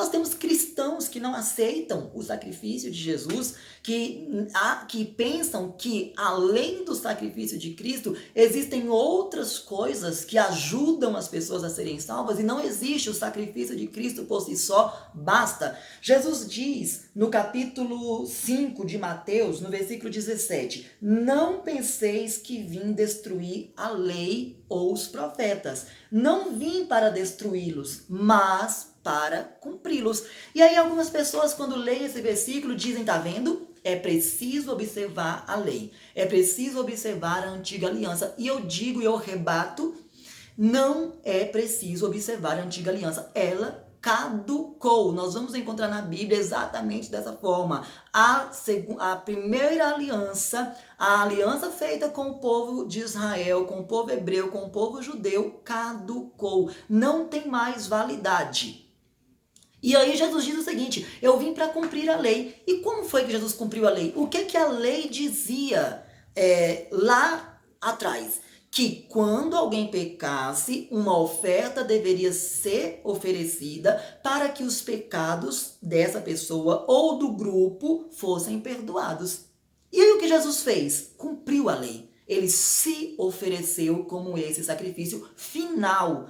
nós temos cristãos que não aceitam o sacrifício de Jesus, que pensam que além do sacrifício de Cristo, existem outras coisas que ajudam as pessoas a serem salvas e não existe o sacrifício de Cristo por si só, basta. Jesus diz no capítulo 5 de Mateus, no versículo 17, não penseis que vim destruir a lei ou os profetas. Não vim para destruí-los, mas para cumpri-los. E aí algumas pessoas, quando leem esse versículo, dizem, tá vendo? É preciso observar a lei. É preciso observar a antiga aliança. E eu digo e eu rebato, não é preciso observar a antiga aliança. Ela caducou. Nós vamos encontrar na Bíblia exatamente dessa forma. A primeira aliança, a aliança feita com o povo de Israel, com o povo hebreu, com o povo judeu, caducou. Não tem mais validade. E aí Jesus diz o seguinte, eu vim para cumprir a lei. E como foi que Jesus cumpriu a lei? O que a lei dizia lá atrás? Que quando alguém pecasse, uma oferta deveria ser oferecida para que os pecados dessa pessoa ou do grupo fossem perdoados. E aí o que Jesus fez? Cumpriu a lei. Ele se ofereceu como esse sacrifício final,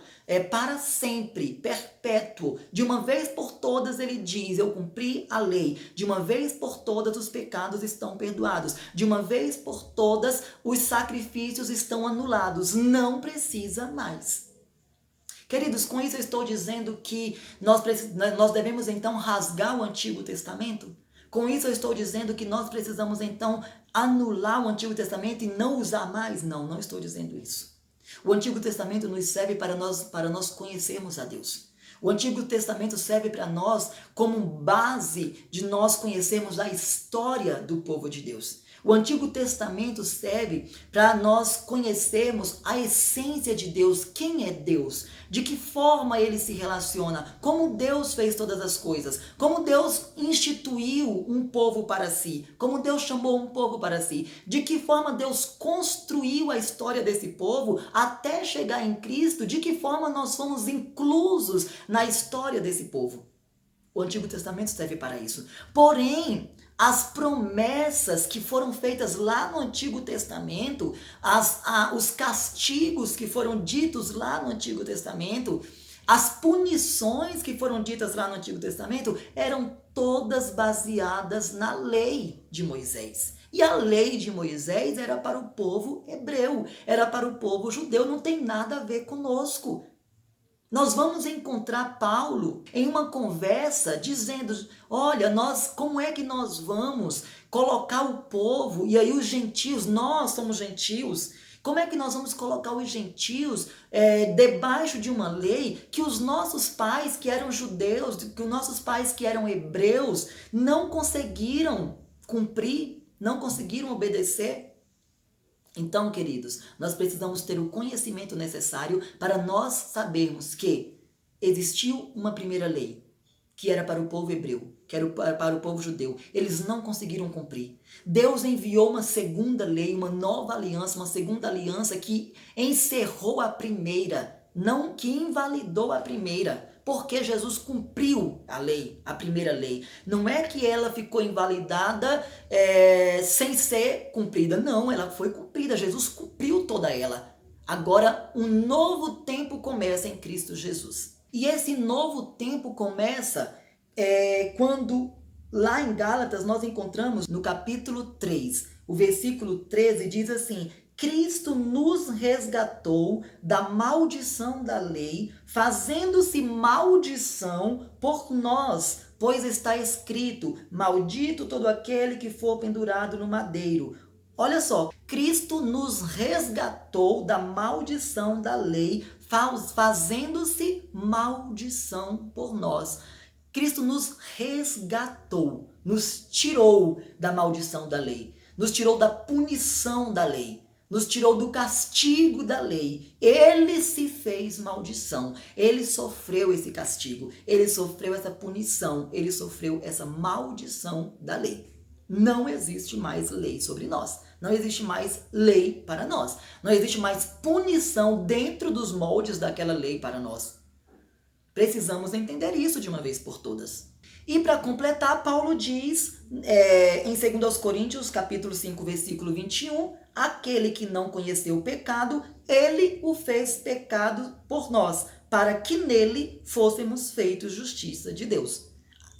para sempre, perpétuo. De uma vez por todas ele diz, eu cumpri a lei. De uma vez por todas os pecados estão perdoados. De uma vez por todas os sacrifícios estão anulados. Não precisa mais. Queridos, com isso eu estou dizendo que nós devemos então rasgar o Antigo Testamento? Com isso eu estou dizendo que nós precisamos então anular o Antigo Testamento e não usar mais? Não, não estou dizendo isso. O Antigo Testamento nos serve para nós conhecermos a Deus. O Antigo Testamento serve para nós como base de nós conhecermos a história do povo de Deus. O Antigo Testamento serve para nós conhecermos a essência de Deus, quem é Deus, de que forma ele se relaciona, como Deus fez todas as coisas, como Deus instituiu um povo para si, como Deus chamou um povo para si, de que forma Deus construiu a história desse povo até chegar em Cristo, de que forma nós fomos inclusos na história desse povo. O Antigo Testamento serve para isso. Porém, as promessas que foram feitas lá no Antigo Testamento, os castigos que foram ditos lá no Antigo Testamento, as punições que foram ditas lá no Antigo Testamento, eram todas baseadas na lei de Moisés. E a lei de Moisés era para o povo hebreu, era para o povo judeu, não tem nada a ver conosco. Nós vamos encontrar Paulo em uma conversa dizendo, olha, como é que nós vamos colocar o povo, e aí os gentios, nós somos gentios, como é que nós vamos colocar os gentios debaixo de uma lei que os nossos pais que eram judeus, que os nossos pais que eram hebreus, não conseguiram cumprir, não conseguiram obedecer? Então, queridos, nós precisamos ter o conhecimento necessário para nós sabermos que existiu uma primeira lei, que era para o povo hebreu, que era para o povo judeu. Eles não conseguiram cumprir. Deus enviou uma segunda lei, uma nova aliança, uma segunda aliança que encerrou a primeira, não que invalidou a primeira. Porque Jesus cumpriu a lei, a primeira lei. Não é que ela ficou invalidada sem ser cumprida. Não, ela foi cumprida. Jesus cumpriu toda ela. Agora, um novo tempo começa em Cristo Jesus. E esse novo tempo começa quando, lá em Gálatas, nós encontramos no capítulo 3, o versículo 13 diz assim, Cristo nos resgatou da maldição da lei, fazendo-se maldição por nós, pois está escrito, maldito todo aquele que for pendurado no madeiro. Olha só, Cristo nos resgatou da maldição da lei, fazendo-se maldição por nós. Cristo nos resgatou, nos tirou da maldição da lei, nos tirou da punição da lei. Nos tirou do castigo da lei. Ele se fez maldição. Ele sofreu esse castigo. Ele sofreu essa punição. Ele sofreu essa maldição da lei. Não existe mais lei sobre nós. Não existe mais lei para nós. Não existe mais punição dentro dos moldes daquela lei para nós. Precisamos entender isso de uma vez por todas. E para completar, Paulo diz em 2 Coríntios, capítulo 5, versículo 21, aquele que não conheceu o pecado, ele o fez pecado por nós, para que nele fôssemos feitos justiça de Deus.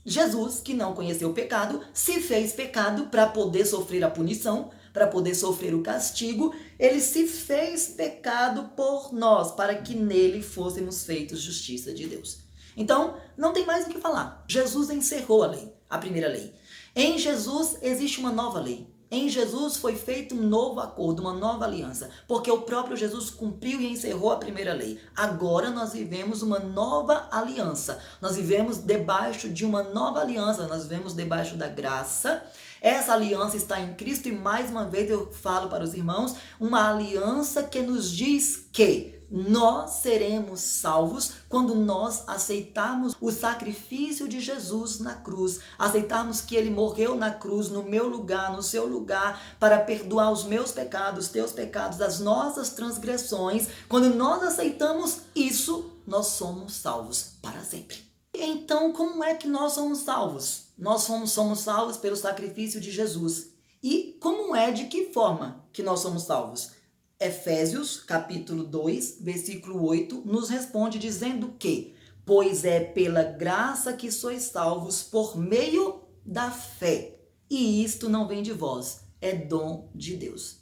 Jesus, que não conheceu o pecado, se fez pecado para poder sofrer a punição, para poder sofrer o castigo. Ele se fez pecado por nós, para que nele fôssemos feitos justiça de Deus. Então, não tem mais o que falar. Jesus encerrou a lei, a primeira lei. Em Jesus existe uma nova lei. Em Jesus foi feito um novo acordo, uma nova aliança, porque o próprio Jesus cumpriu e encerrou a primeira lei. Agora nós vivemos uma nova aliança. Nós vivemos debaixo de uma nova aliança, nós vivemos debaixo da graça. Essa aliança está em Cristo e mais uma vez eu falo para os irmãos, uma aliança que nos diz que nós seremos salvos quando nós aceitarmos o sacrifício de Jesus na cruz, aceitarmos que ele morreu na cruz no meu lugar, no seu lugar, para perdoar os meus pecados, teus pecados, as nossas transgressões. Quando nós aceitamos isso, nós somos salvos para sempre. Então, como é que nós somos salvos? Nós somos salvos pelo sacrifício de Jesus. E como é, de que forma que nós somos salvos? Efésios, capítulo 2, versículo 8, nos responde dizendo que, pois é pela graça que sois salvos por meio da fé. E isto não vem de vós, é dom de Deus.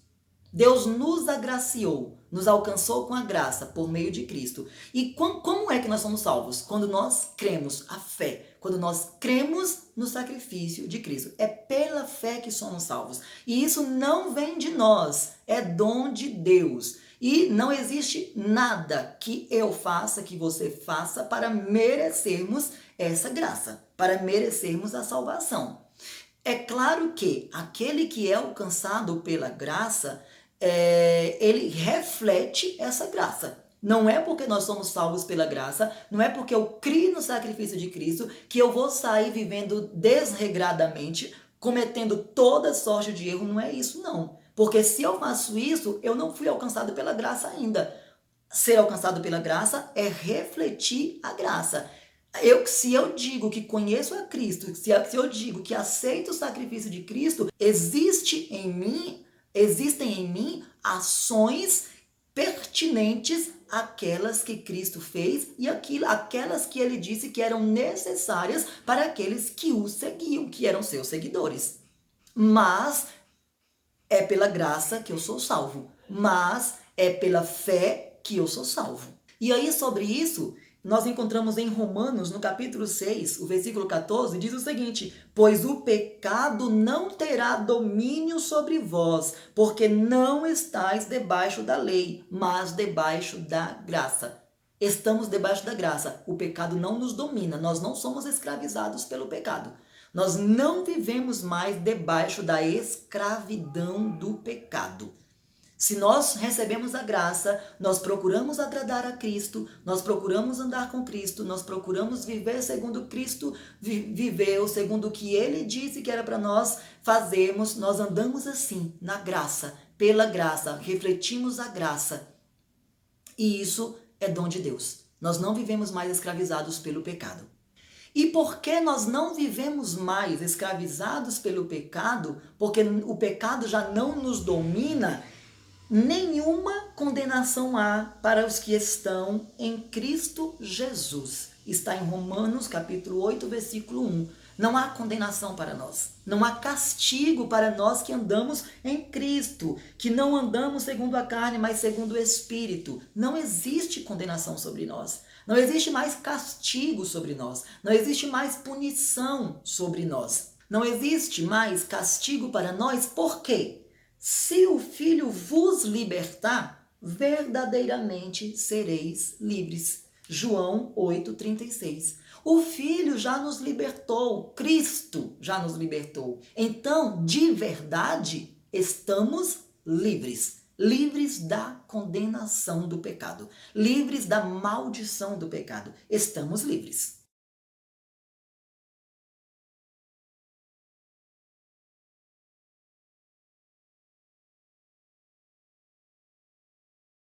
Deus nos agraciou, nos alcançou com a graça por meio de Cristo. E como é que nós somos salvos? Quando nós cremos, a fé. Quando nós cremos no sacrifício de Cristo. É pela fé que somos salvos. E isso não vem de nós, é dom de Deus. E não existe nada que eu faça, que você faça para merecermos essa graça, para merecermos a salvação. É claro que aquele que é alcançado pela graça, ele reflete essa graça. Não é porque nós somos salvos pela graça, não é porque eu crio no sacrifício de Cristo que eu vou sair vivendo desregradamente, cometendo toda sorte de erro. Não é isso, não. Porque se eu faço isso, eu não fui alcançado pela graça ainda. Ser alcançado pela graça é refletir a graça. Se eu digo que conheço a Cristo, se eu digo que aceito o sacrifício de Cristo, existem em mim ações pertinentes àquelas que Cristo fez e aquelas que ele disse que eram necessárias para aqueles que o seguiam, que eram seus seguidores. Mas é pela graça que eu sou salvo, mas é pela fé que eu sou salvo. E aí, sobre isso, nós encontramos em Romanos, no capítulo 6, o versículo 14, diz o seguinte: pois o pecado não terá domínio sobre vós, porque não estáis debaixo da lei, mas debaixo da graça. Estamos debaixo da graça. O pecado não nos domina, nós não somos escravizados pelo pecado. Nós não vivemos mais debaixo da escravidão do pecado. Se nós recebemos a graça, nós procuramos agradar a Cristo, nós procuramos andar com Cristo, nós procuramos viver segundo Cristo viveu, segundo o que Ele disse que era para nós fazermos, nós andamos assim, na graça, pela graça, refletimos a graça. E isso é dom de Deus. Nós não vivemos mais escravizados pelo pecado. E por que nós não vivemos mais escravizados pelo pecado? Porque o pecado já não nos domina. Nenhuma condenação há para os que estão em Cristo Jesus. Está em Romanos capítulo 8, versículo 1. Não há condenação para nós. Não há castigo para nós que andamos em Cristo, que não andamos segundo a carne, mas segundo o Espírito. Não existe condenação sobre nós. Não existe mais castigo sobre nós. Não existe mais punição sobre nós. Não existe mais castigo para nós. Por quê? Se o Filho vos libertar, verdadeiramente sereis livres. João 8,36. O Filho já nos libertou, Cristo já nos libertou. Então, de verdade, estamos livres. Livres da condenação do pecado. Livres da maldição do pecado. Estamos livres.